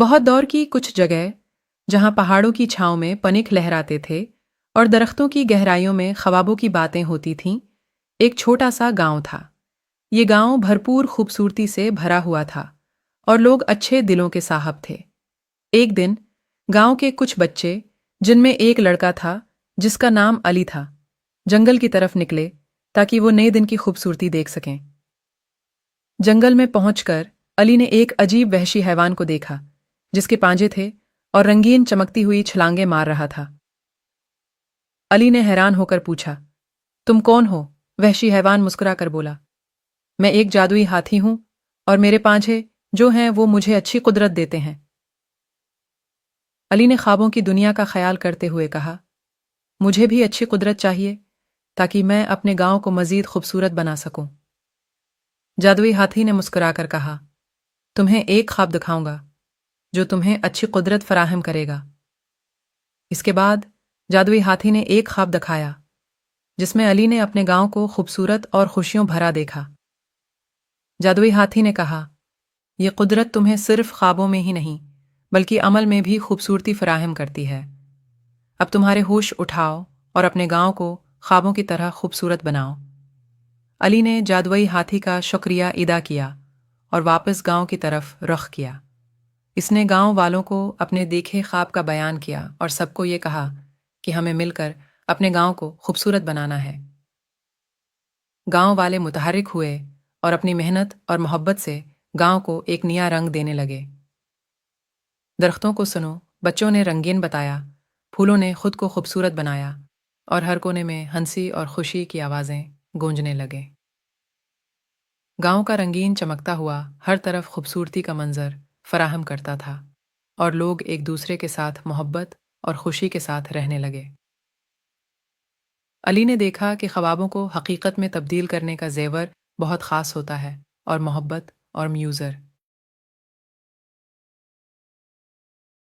بہت دور کی کچھ جگہ جہاں پہاڑوں کی چھاؤں میں پنکھ لہراتے تھے اور درختوں کی گہرائیوں میں خوابوں کی باتیں ہوتی تھیں، ایک چھوٹا سا گاؤں تھا۔ یہ گاؤں بھرپور خوبصورتی سے بھرا ہوا تھا اور لوگ اچھے دلوں کے صاحب تھے۔ ایک دن گاؤں کے کچھ بچے، جن میں ایک لڑکا تھا جس کا نام علی تھا، جنگل کی طرف نکلے تاکہ وہ نئے دن کی خوبصورتی دیکھ سکیں۔ جنگل میں پہنچ کر علی نے ایک عجیب وحشی حیوان کو دیکھا جس کے پانجے تھے اور رنگین چمکتی ہوئی چھلانگیں مار رہا تھا۔ علی نے حیران ہو کر پوچھا، تم کون ہو؟ وحشی حیوان مسکرا کر بولا، میں ایک جادوئی ہاتھی ہوں اور میرے پانجے جو ہیں وہ مجھے اچھی قدرت دیتے ہیں۔ علی نے خوابوں کی دنیا کا خیال کرتے ہوئے کہا، مجھے بھی اچھی قدرت چاہیے تاکہ میں اپنے گاؤں کو مزید خوبصورت بنا سکوں۔ جادوئی ہاتھی نے مسکرا کر کہا، تمہیں ایک خواب دکھاؤں گا جو تمہیں اچھی قدرت فراہم کرے گا۔ اس کے بعد جادوئی ہاتھی نے ایک خواب دکھایا جس میں علی نے اپنے گاؤں کو خوبصورت اور خوشیوں بھرا دیکھا۔ جادوئی ہاتھی نے کہا، یہ قدرت تمہیں صرف خوابوں میں ہی نہیں بلکہ عمل میں بھی خوبصورتی فراہم کرتی ہے۔ اب تمہارے ہوش اٹھاؤ اور اپنے گاؤں کو خوابوں کی طرح خوبصورت بناؤ۔ علی نے جادوئی ہاتھی کا شکریہ ادا کیا اور واپس گاؤں کی طرف رخ کیا۔ اس نے گاؤں والوں کو اپنے دیکھے خواب کا بیان کیا اور سب کو یہ کہا کہ ہمیں مل کر اپنے گاؤں کو خوبصورت بنانا ہے۔ گاؤں والے متحرک ہوئے اور اپنی محنت اور محبت سے گاؤں کو ایک نیا رنگ دینے لگے۔ درختوں کو سنو، بچوں نے رنگین بتایا، پھولوں نے خود کو خوبصورت بنایا اور ہر کونے میں ہنسی اور خوشی کی آوازیں گونجنے لگے۔ گاؤں کا رنگین چمکتا ہوا ہر طرف خوبصورتی کا منظر فراہم کرتا تھا اور لوگ ایک دوسرے کے ساتھ محبت اور خوشی کے ساتھ رہنے لگے۔ علی نے دیکھا کہ خوابوں کو حقیقت میں تبدیل کرنے کا زیور بہت خاص ہوتا ہے اور محبت اور میوزر